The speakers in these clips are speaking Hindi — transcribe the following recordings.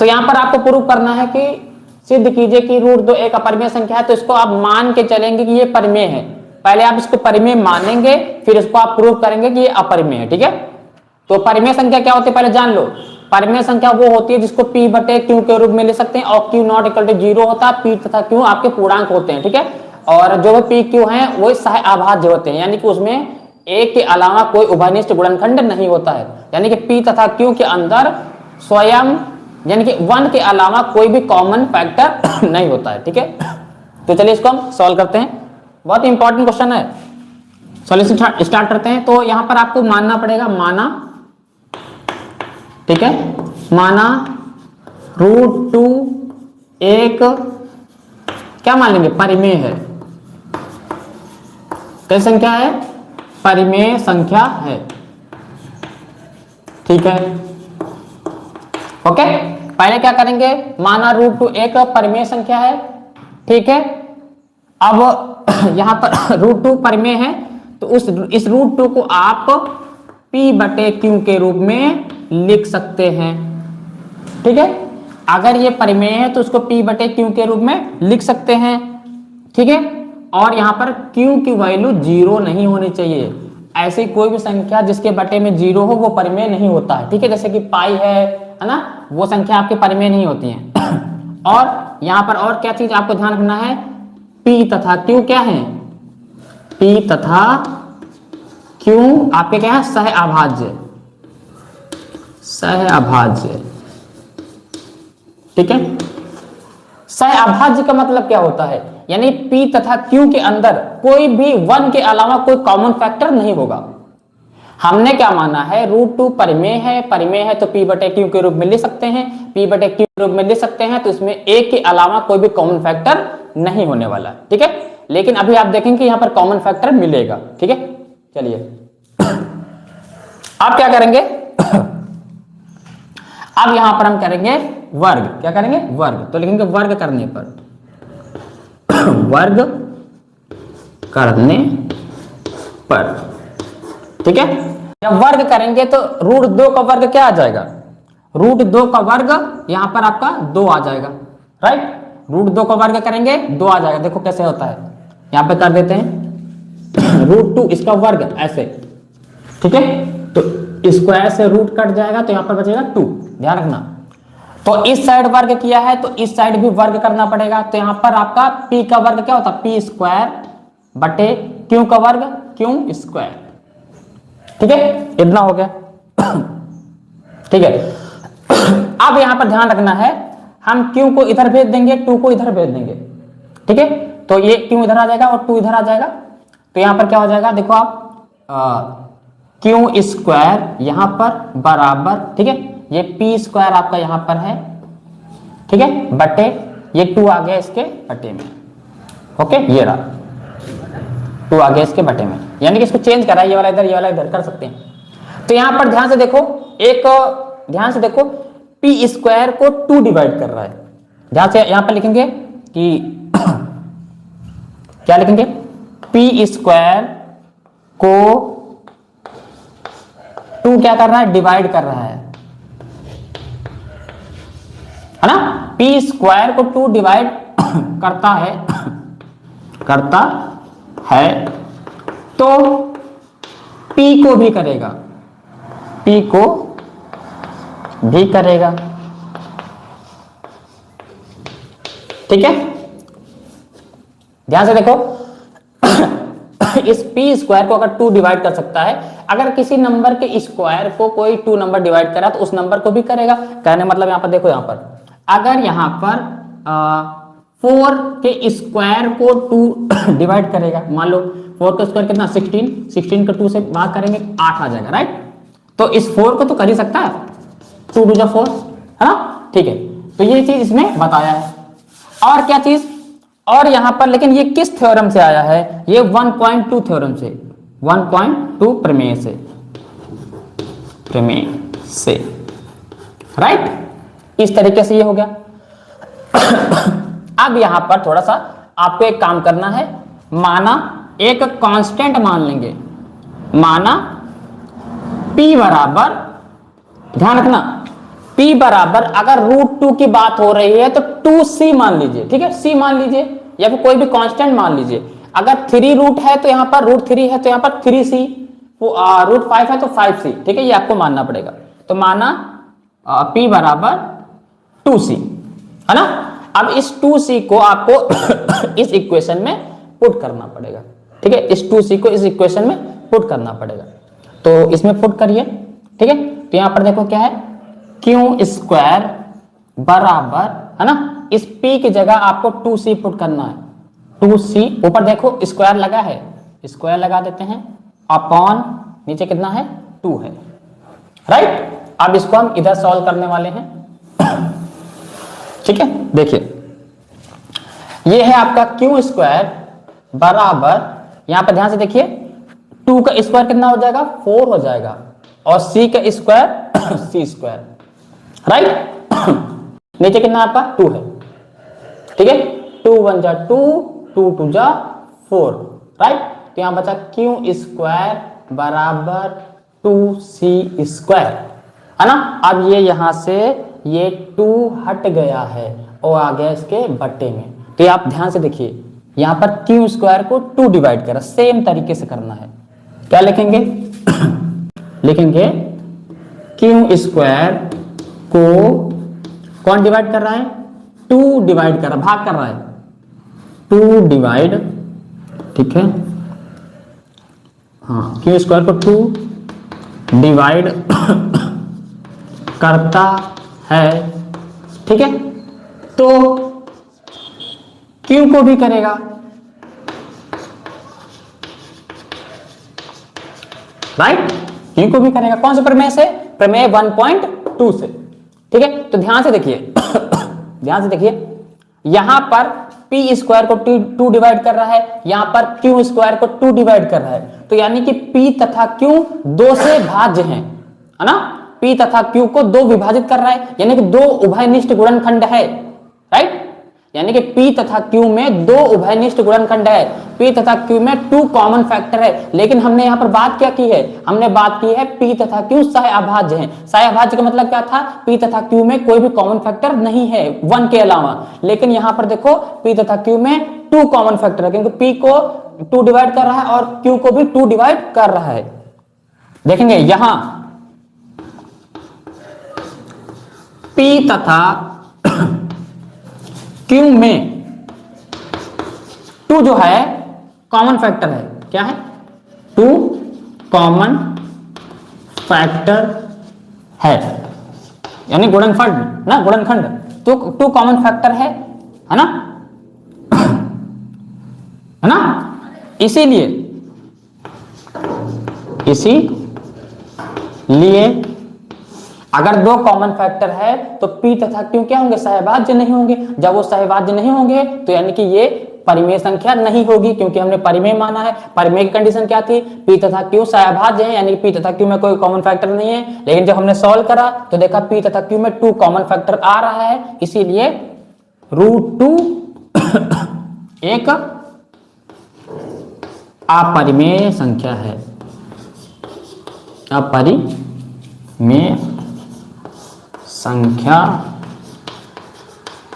तो यहां पर आपको प्रूव करना है कि सिद्ध कीजिए कि √2 एक अपरिमेय संख्या है। तो इसको आप मान के चलेंगे कि ये परिमेय है। पहले आप इसको परिमेय मानेंगे, फिर इसको आप प्रूव करेंगे कि ये अपरिमेय है। ठीक है, तो परिमेय संख्या क्या होती है पहले जान लो। परिमेय संख्या वो होती है जिसको p बटे q के रूप में ले सकते हैं और q नॉट इक्वल टू 0 होता है। p तथा q आपके पूर्णांक होते हैं। ठीक है, और जो भी p q है वो सह अभाज्य होते हैं, यानी कि उसमें एक के अलावा कोई उभयनिष्ठ गुणनखंड नहीं होता है। यानी कि p तथा q के अंदर स्वयं यानी कि 1 के अलावा कोई भी कॉमन फैक्टर नहीं होता है। ठीक है, तो चलिए इसको हम सॉल्व करते हैं। बहुत इंपॉर्टेंट क्वेश्चन है, सॉल्यूशन स्टार्ट करते हैं। तो यहां पर आपको मानना पड़ेगा, माना, ठीक है, माना √2 एक क्या मान लेंगे, परिमेय है। कैसी संख्या है, परिमेय संख्या है। ठीक है, ओके, पहले क्या करेंगे, माना √2 एक परिमेय संख्या है। ठीक है, अब यहां पर √2 परिमेय है तो इस √2 को आप p बटे q के रूप में लिख सकते हैं। ठीक है, अगर ये परिमेय है तो उसको p बटे q के रूप में लिख सकते हैं। ठीक है, और यहां पर q की वैल्यू 0 नहीं होनी चाहिए। ऐसी कोई भी संख्या जिसके बटे में 0 हो वो परिमेय नहीं होता है। ठीक है, जैसे कि पाई है ना, वो संख्या आपके परिमेय नहीं होती है। और यहां पर और क्या चीज आपको ध्यान रखना है, p तथा q क्या है, p तथा q आपके क्या है, सह अभाज्य, सह अभाज्य। ठीक है, सह अभाज्य का मतलब क्या होता है, यानी p तथा q के अंदर कोई भी 1 के अलावा कोई कॉमन फैक्टर नहीं होगा। हमने क्या माना है, √2 परिमेय है, परिमेय है तो p बटे q के रूप में ले सकते हैं, p बटे q के रूप में ले सकते हैं, तो इसमें एक के अलावा कोई भी कॉमन फैक्टर नहीं होने वाला। ठीक है, लेकिन अभी आप देखेंगे यहाँ पर कॉमन फैक्टर मिलेगा। ठीक है, चलिए आप क्या करेंगे, अब यहां पर हम करेंगे वर्ग। क्या करेंगे, वर्ग। तो लिखेंगे वर्ग करने पर, वर्ग करने पर। ठीक है, जब वर्ग करेंगे तो √2 का वर्ग क्या आ जाएगा, √2 का वर्ग यहां पर आपका 2 आ जाएगा। राइट, √2 का वर्ग करेंगे 2 आ जाएगा। देखो कैसे होता है, यहां पे कर देते हैं √2 इसका वर्ग ऐसे। ठीक है, तो स्क्वायर से रूट कट जाएगा तो यहां पर बचेगा 2, ध्यान रखना। तो इस साइड वर्ग किया है तो इस साइड भी वर्ग करना पड़ेगा। तो यहां पर आपका p का वर्ग क्या होता है, p स्क्वायर बटे q का वर्ग, q स्क्वायर। ठीक है, इतना हो गया। ठीक है, अब यहां पर ध्यान रखना है, हम q को इधर भेज देंगे, 2 को इधर भेज देंगे। ठीक है, तो ये q इधर आ जाएगा और 2 इधर आ जाएगा। तो यहां पर क्या हो जाएगा, देखो आप q स्क्वायर यहां पर बराबर, ठीक है, ये p स्क्वायर आपका यहां पर है। ठीक है, बटे ये 2 आ गया इसके बटे में। ओके, ये रहा 2 आ गया इसके बटे में, यानी कि इसको चेंज करा, ये वाला इधर, ये वाला इधर कर सकते हैं। तो यहां पर ध्यान से देखो, एक ध्यान से देखो, p स्क्वायर को 2 डिवाइड कर रहा है। ध्यान से यहां पर लिखेंगे कि क्या लिखेंगे, p स्क्वायर को 2 क्या कर रहा है, डिवाइड कर रहा है ना। p स्क्वायर को 2 डिवाइड करता है तो p को भी करेगा, p को भी करेगा। ठीक है, ध्यान से देखो, इस p स्क्वायर को अगर 2 डिवाइड कर सकता है, अगर किसी नंबर के स्क्वायर को कोई 2 नंबर डिवाइड करा तो उस नंबर को भी करेगा। कहने मतलब यहां पर देखो, यहां पर अगर यहां पर 4 के स्क्वायर को 2 डिवाइड करेगा, मान लो 4 का स्क्वायर कितना 16 को 2 से भाग करेंगे 8 आ जाएगा। राइट, तो इस 4 को तो कर ही सकता है, 2 2 4 है ना। ठीक है, तो ये चीज इसमें बताया है। और क्या चीज, और यहां पर लेकिन ये किस थ्योरम से आया है, ये 1.2 थ्योरम से, 1.2 प्रमेय से। राइट, इस तरीके से ये हो गया। अब यहां पर थोड़ा सा आपको एक काम करना है, माना एक कांस्टेंट मान लेंगे, माना p बराबर, ध्यान रखना, p p बराबर, अगर √2 की बात हो रही है तो 2c मान लीजिए, ठीक है, c मान लीजिए या फिर कोई भी कांस्टेंट मान लीजिए। अगर 3 रूट है तो यहाँ पर √3 है तो यहाँ पर 3c, √5 है तो 5c, ठीक है, ये आपको मानना पड़ेगा। तो माना p बराबर 2c, है ना। अब इस 2c को आपको इस इक्वेशन में पुट करना पड़ेगा, ठीक है, इस 2c को इस इक्वेशन में पुट करना पड़ेगा। तो इसमें पुट करिए, ठीक है। तो यहां पर देखो क्या है, क्यू स्क्वायर बराबर, है ना, इस p की जगह आपको 2c पुट करना है। 2c ऊपर देखो स्क्वायर लगा है, स्क्वायर लगा देते हैं, अपॉन नीचे कितना है 2 है, राइट। अब इसको हम इधर सॉल्व करने वाले हैं, ठीक है। देखिए ये है आपका क्यू स्क्वायर बराबर, यहां पर ध्यान से देखिए 2 का स्क्वायर कितना हो जाएगा 4 हो जाएगा, और c का स्क्वायर c स्क्वायर, राइट। नीचे कितना आपका 2 है, ठीक है, 2 1 जा 2, 2 2 जा 4, राइट। तो यहां बचा क्यू स्क्वायर बराबर 2c स्क्वायर, है ना। अब ये यहां से ये 2 हट गया है और आ गया इसके बट्टे में। तो आप ध्यान से देखिए यहां पर क्यू स्क्वायर को 2 डिवाइड करा, सेम तरीके से करना है। क्या लिखेंगे लिखेंगे क्यू स्क्वायर को कौन डिवाइड कर रहा है, 2 डिवाइड कर रहा, भाग कर रहा है, 2 डिवाइड, ठीक है, हाँ, क्यू स्क्वायर को 2 डिवाइड करता है, ठीक है। तो क्यू को भी करेगा, राइट, क्यू को भी करेगा। कौन से प्रमेय से, प्रमेय 1.2 से, ठीक है। तो ध्यान से देखिए ध्यान से देखिए यहां पर p स्क्वायर को 2 डिवाइड कर रहा है, यहां पर क्यू स्क्वायर को 2 डिवाइड कर रहा है, तो यानी कि p तथा q 2 से भाज्य हैं, है ना। p तथा q को 2 विभाजित कर रहा है, यानी कि 2 उभयनिष्ठ गुणनखंड है, राइट। यानी कि p तथा q में 2 उभयनिष्ठ गुणनखंड है, p तथा q में 2 कॉमन फैक्टर है। लेकिन हमने यहां पर बात क्या की है, हमने बात की है p तथा q सहअभाज्य हैं। सहअभाज्य का मतलब क्या था, p तथा q में कोई भी कॉमन फैक्टर नहीं है 1 के अलावा। लेकिन यहां पर देखो p तथा q में 2 कॉमन फैक्टर है, क्योंकि p को 2 डिवाइड कर रहा है और q को भी 2 डिवाइड कर रहा है। देखेंगे यहां p तथा q में 2 जो है कॉमन फैक्टर है, क्या है, 2 कॉमन फैक्टर है, यानी गुणनखंड ना, गुणनखंड, तो 2 कॉमन फैक्टर है ना, है ना। इसीलिए अगर 2 कॉमन फैक्टर है तो p तथा q क्या होंगे, सहभाज्य नहीं होंगे। जब वो सहभाज्य नहीं होंगे तो यानी कि ये परिमेय संख्या नहीं होगी, क्योंकि हमने परिमेय माना है। परिमेय की कंडीशन क्या थी, p तथा q सहभाज्य है, यानी p तथा q में कोई कॉमन फैक्टर नहीं है। लेकिन जब हमने सॉल्व करा तो देखा p तथा q में 2 कॉमन फैक्टर आ रहा है, इसीलिए √2 एक अपरिमेय संख्या है, अपरिमेय संख्या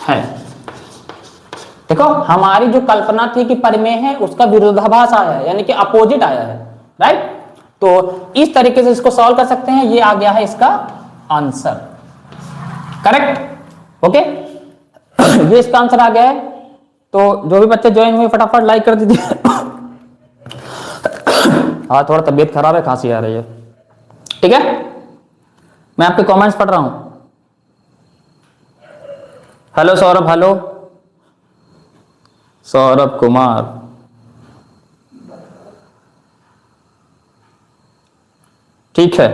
है। देखो हमारी जो कल्पना थी कि परिमेय है, उसका विरोधाभास आया है, यानी कि अपोजिट आया है, राइट। तो इस तरीके से इसको सॉल्व कर सकते हैं। ये आ गया है इसका आंसर, करेक्ट, ओके। ये इसका आंसर आ गया है। तो जो भी बच्चे ज्वाइन हुए फटाफट लाइक कर दीजिए। हाँ, थोड़ा तबीयत खराब है, खांसी आ रही है, ठीक है। मैं आपके कमेंट्स पढ़ रहा हूं। हेलो सौरभ, हेलो सौरभ कुमार, ठीक है।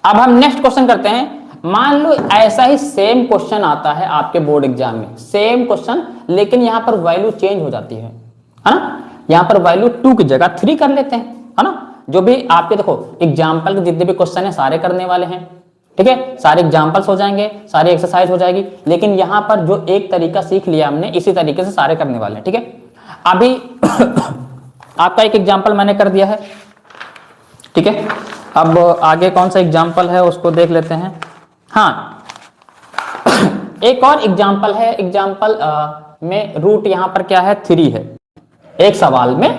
अब हम नेक्स्ट क्वेश्चन करते हैं। मान लो ऐसा ही सेम क्वेश्चन आता है आपके बोर्ड एग्जाम में, सेम क्वेश्चन, लेकिन यहां पर वैल्यू चेंज हो जाती है ना। यहां पर वैल्यू 2 की जगह 3 कर लेते हैं, है ना। जो भी आपके देखो एग्जाम्पल के जितने भी क्वेश्चन है सारे करने वाले हैं, ठीक है, सारे एग्जाम्पल्स हो जाएंगे, सारी एक्सरसाइज हो जाएगी। लेकिन यहां पर जो एक तरीका सीख लिया हमने, इसी तरीके से सारे करने वाले हैं, ठीक है। अभी आपका एक एग्जाम्पल मैंने कर दिया है, ठीक है। अब आगे कौन सा एग्जाम्पल है उसको देख लेते हैं। हाँ एक और एग्जाम्पल है, एग्जाम्पल में रूट यहां पर क्या है 3 है, एक सवाल में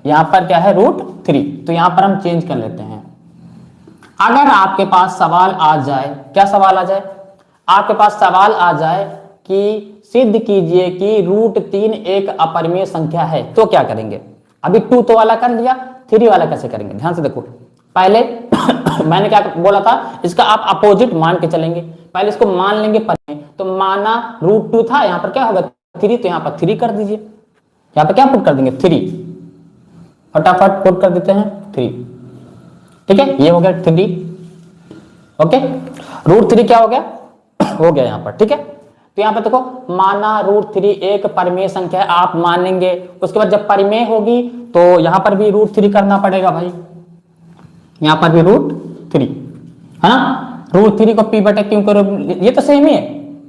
यहां पर क्या है रूट 3, तो यहां पर हम चेंज कर लेते हैं। अगर आपके पास सवाल आ जाए, क्या सवाल आ जाए, आपके पास सवाल आ जाए कि सिद्ध कीजिए कि रूट 3 एक अपरिमेय संख्या है, तो क्या करेंगे। अभी 2 तो वाला कर लिया, 3 वाला कैसे करेंगे, ध्यान से देखो। पहले मैंने क्या बोला था, इसका आप अपोजिट मान के चलेंगे। पहले इसको मान लेंगे परिमेय, तो माना रूट 2 था, यहां पर क्या होगा 3, तो यहां पर 3 कर दीजिए। यहां पर क्या पुट कर देंगे 3, फटाफट पुट कर देते हैं 3, ठीक है, ये हो गया 3। ओके, रूट 3 क्या हो गया हो गया यहां पर, ठीक है। तो यहां पर देखो माना रूट 3 एक परिमेय संख्या है, आप मानेंगे, उसके बाद जब परिमेय होगी तो यहां पर भी रूट 3 करना पड़ेगा भाई, यहां पर भी रूट 3 है ना। रूट 3 को पी बटा क्यू के रूप, ये तो सेम ही है,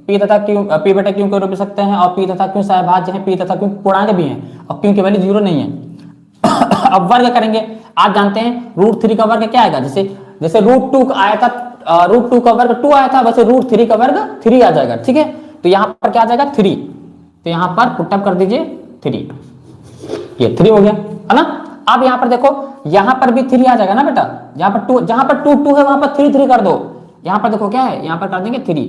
पी तथा क्यू, पी बटा क्यू के रूप में सकते हैं, और पी तथा क्यू सहभाज्य है, पी तथा क्यू पूर्णांक भी है, और क्यू की वैल्यू 0 नहीं है। अब वर्ग करेंगे, आप जानते हैं रूट 3 का वर्ग क्या आएगा, जैसे रूट 2 आया था, रूट 2 का वर्ग 2 आया था, वैसे रूट 3 का वर्ग 3 आ जाएगा, ठीक है। तो यहां पर क्या आ जाएगा 3, तो यहां पर पुटअप कर दीजिए 3, ये 3 हो गया है ना। अब यहां पर देखो, यहां पर भी 3 आ जाएगा ना बेटा, जहां पर 2 2 है वहां पर 3 3 कर दो। यहां पर देखो क्या है, यहां पर कर देंगे 3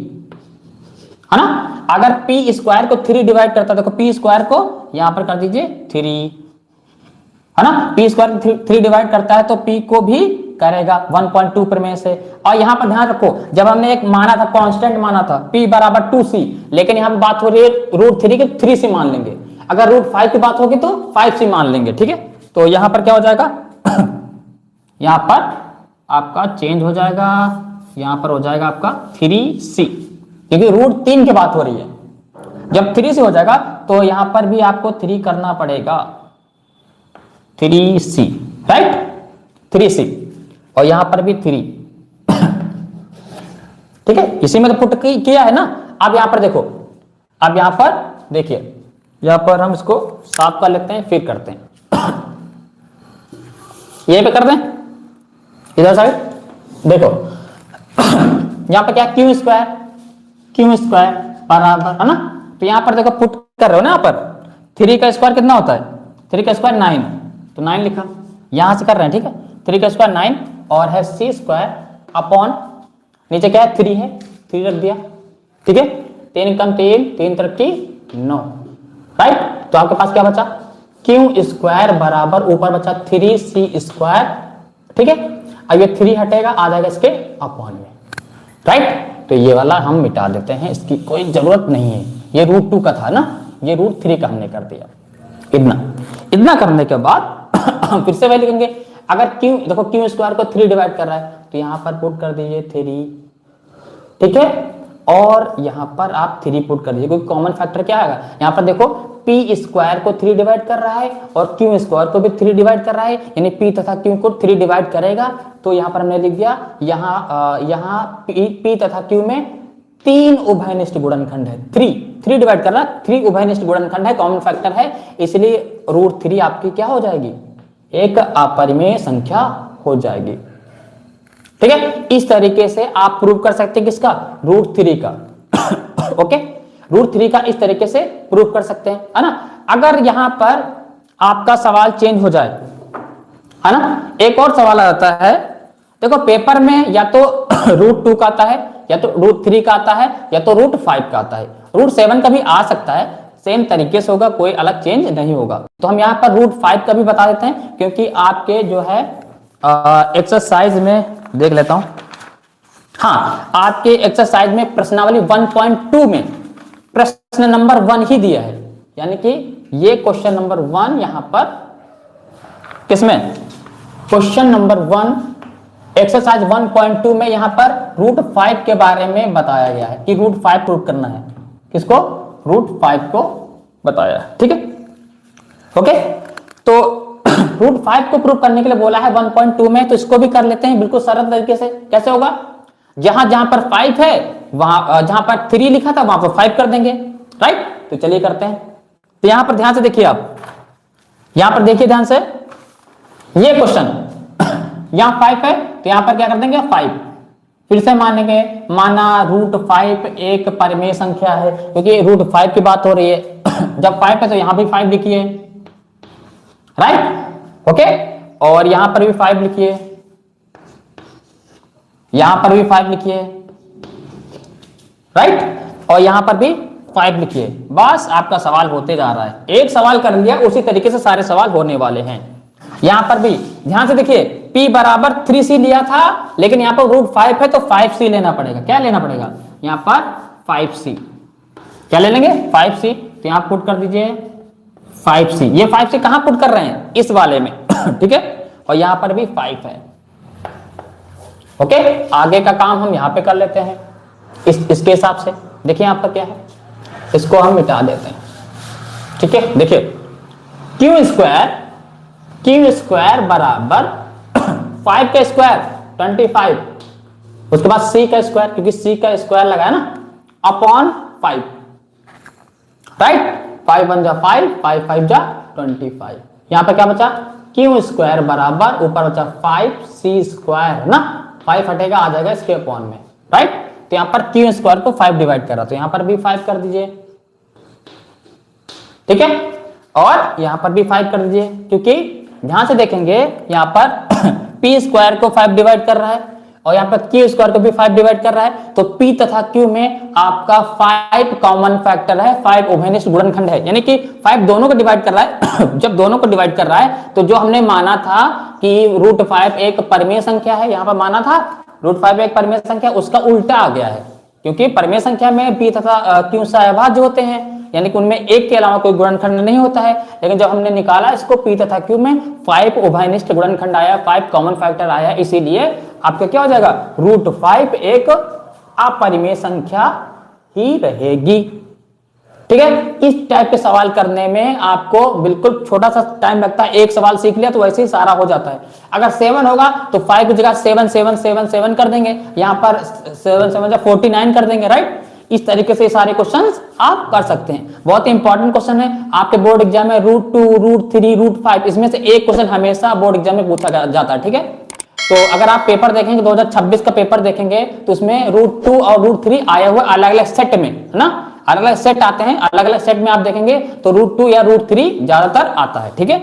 है ना। अगर पी स्क्वायर को 3 डिवाइड करता है, देखो पी स्क्वायर को यहां पर कर दीजिए 3 है ना, पी स्क्वायर 3 डिवाइड करता है तो पी को भी करेगा 1.2 प्रमेय से। और यहां पर ध्यान रखो, जब हमने एक माना था, कांस्टेंट माना था p बराबर 2c, लेकिन यहां पर बात हो रही है रूट 3 के 3c मान लेंगे, अगर रूट 5 की बात होगी तो 5c मान लेंगे, ठीक है। तो यहां पर क्या हो जाएगा यहां पर आपका चेंज हो जाएगा, यहां पर हो जाएगा आपका 3c, क्योंकि रूट 3 की बात हो रही है। जब 3 से हो जाएगा तो यहां पर भी आपको 3 करना पड़ेगा, 3c राइट, 3c, और यहां पर भी 3, ठीक है, इसी में तो पुट किया है ना। अब यहां पर देखो, अब यहां पर देखिए, यहां पर हम इसको साफ कर लेते हैं, फिर करते हैं। ये पे कर दें इधर साइड, देखो यहां पर क्या क्यू स्क्वायर बराबर है ना, तो यहां पर देखो पुट कर रहे हो ना, यहां पर 3 का स्क्वायर कितना होता है, 3 का स्क्वायर 9, तो 9 लिखा, यहां से कर रहे हैं, ठीक है। 3 का स्क्वायर 9 और है c स्क्वायर अपॉन नीचे क्या है 3 है, 3 रख दिया, ठीक है। 3 कम 3, 3 तरक्की 9 राइट। तो आपके पास क्या बचा क्यू स्क्वायर बराबर ऊपर बचा 3c स्क्वायर, ठीक है। अब ये 3 हटेगा, आ जाएगा इसके अपॉन में, राइट। तो ये वाला हम मिटा देते हैं, इसकी कोई जरूरत नहीं है, ये रूट 2 का था ना, ये रूट 3 का हमने कर दिया। इतना करने के बाद फिर से वही लिखेंगे, अगर क्यू देखो क्यू स्क्वायर को 3 डिवाइड कर रहा है, तो यहां पर पुट कर दीजिए 3, ठीक है, और यहां पर आप 3 पुट कर दीजिए, क्योंकि कॉमन फैक्टर क्या आएगा, यहां पर देखो पी स्क्वायर को 3 डिवाइड कर रहा है और क्यू स्क्वायर को भी 3 डिवाइड कर रहा है, यानी पी तथा क्यू को 3 डिवाइड करेगा, तो यहां पर हमने लिख दिया, यहां पी तथा क्यू में 3 उभयनिष्ठ गुणनखंड है, 3 डिवाइड कर रहा है, 3 उभयनिष्ठ गुणनखंड है, कॉमन फैक्टर है, इसलिए रूट 3 आपकी क्या हो जाएगी, एक अपरिमेय संख्या हो जाएगी, ठीक है। इस तरीके से आप प्रूव कर सकते हैं किसका, रूट 3 का ओके, रूट 3 का इस तरीके से प्रूव कर सकते हैं, है ना। अगर यहां पर आपका सवाल चेंज हो जाए, है ना, एक और सवाल आ जाता है, देखो पेपर में या तो रूट 2 का आता है, या तो रूट 3 का आता है, या तो रूट 5 का आता है, रूट 7 का भी आ सकता है, सेम तरीके से होगा, कोई अलग चेंज नहीं होगा। तो हम यहाँ पर रूट 5 का भी बता देते हैं, क्योंकि आपके जो है एक्सरसाइज में देख लेता हूं, हाँ आपके एक्सरसाइज में प्रश्नावली 1.2 में प्रश्न नंबर 1 ही दिया है, यानी कि ये क्वेश्चन नंबर 1 यहां पर किसमें, क्वेश्चन नंबर 1 एक्सरसाइज 1.2 में यहां पर रूट 5 के बारे में बताया गया है कि रूट 5 प्रूव करना है, किसको, रूट 5 को बताया, ठीक है। ओके, तो रूट 5 को प्रूव करने के लिए बोला है 1.2 में, तो इसको भी कर लेते हैं बिल्कुल सरल तरीके से। कैसे होगा, जहां पर 5 है वहां, जहां पर 3 लिखा था वहां पर 5 कर देंगे, राइट। तो चलिए करते हैं। तो यहां पर ध्यान से देखिए, आप यहां पर देखिए ध्यान से, ये क्वेश्चन यहां 5 है, तो यहां पर क्या कर देंगे 5, फिर से मानेंगे, माना √5 एक परिमेय संख्या है, क्योंकि √5 की बात हो रही है। जब 5 है तो यहां भी 5 लिखिए, राइट, ओके, और यहां पर भी 5 लिखिए, यहां पर भी 5 लिखिए, राइट, और यहां पर भी 5 लिखिए। बस आपका सवाल होते जा रहा है, एक सवाल कर लिया, उसी तरीके से सारे सवाल होने वाले हैं। यहां पर भी ध्यान से देखिए, p बराबर 3c लिया था, लेकिन यहां पर √5 है तो 5c लेना पड़ेगा। क्या लेना पड़ेगा? यहां पर 5c, क्या ले लेंगे? 5c, तो यहां पुट कर दीजिए 5c। ये 5c कहां पुट कर रहे हैं? इस वाले में, ठीक है, और यहां पर भी 5 है, ओके। आगे का काम हम यहां पे कर लेते हैं इसके हिसाब से। देखिए यहां पर क्या है, इसको हम मिटा देते हैं, ठीक है। देखिए क्यू स्क्वायर बराबर 5 का स्क्वायर 25, उसके बाद c का स्क्वायर, क्योंकि c का स्क्वायर लगा है ना, अपॉन 5, राइट, 5 1 जा 5, 5 5 जा 25। यहां पर क्या बचा? क्यू स्क्वायर बराबर ऊपर बचा 5c स्क्वायर ना, 5 हटेगा, आ जाएगा इसके अपॉन में, राइट। तो यहां पर क्यू स्क्वायर को 5 डिवाइड कर रहा, तो यहां पर भी 5 कर दीजिए, ठीक है, और यहां पर भी 5 कर दीजिए, क्योंकि ध्यान से देखेंगे यहां पर p स्क्वायर को 5 डिवाइड कर रहा है और यहां पर q स्क्वायर को भी 5 डिवाइड कर रहा है, तो p तथा q में आपका 5 कॉमन फैक्टर है, 5 उभयनिष्ठ गुणनखंड है, यानी कि 5 दोनों को डिवाइड कर रहा है। जब दोनों को डिवाइड कर रहा है तो जो हमने माना था कि √5 एक परिमेय संख्या है, यहां पर माना था √5 एक परिमेय संख्या, उसका उल्टा आ गया है, क्योंकि परिमेय संख्या में p तथा q सहभाज्य होते हैं, यानी कि उनमें एक के अलावा कोई गुणनखंड नहीं होता है। लेकिन जब हमने निकाला इसको p तथा q में 5 उभयनिष्ठ गुणनखंड आया, 5 कॉमन फैक्टर आया, इसीलिए आपका क्या हो जाएगा? √5 एक अपरिमेय संख्या ही रहेगी, ठीक है। इस टाइप के सवाल करने में आपको बिल्कुल छोटा सा टाइम लगता है, एक सवाल सीख लिया तो वैसे ही सारा हो जाता है। अगर 7 होगा तो 5 की जगह 7 7 7 7 कर देंगे, यहां पर 7 7 49 कर देंगे, राइट। इस तरीके से सारे क्वेश्चंस आप कर सकते हैं। बहुत ही इंपॉर्टेंट क्वेश्चन है, आपके बोर्ड एग्जाम में √2 √3 √5 इसमें से एक क्वेश्चन हमेशा बोर्ड एग्जाम में पूछा जाता है, ठीक है। तो अगर आप पेपर देखेंगे 2026 का पेपर देखेंगे तो उसमें √2 और √3 आए हुए अलग अलग सेट में, है ना, अलग अलग सेट आते हैं, अलग अलग सेट में आप देखेंगे तो √2 या √3 ज्यादातर आता है, ठीक है।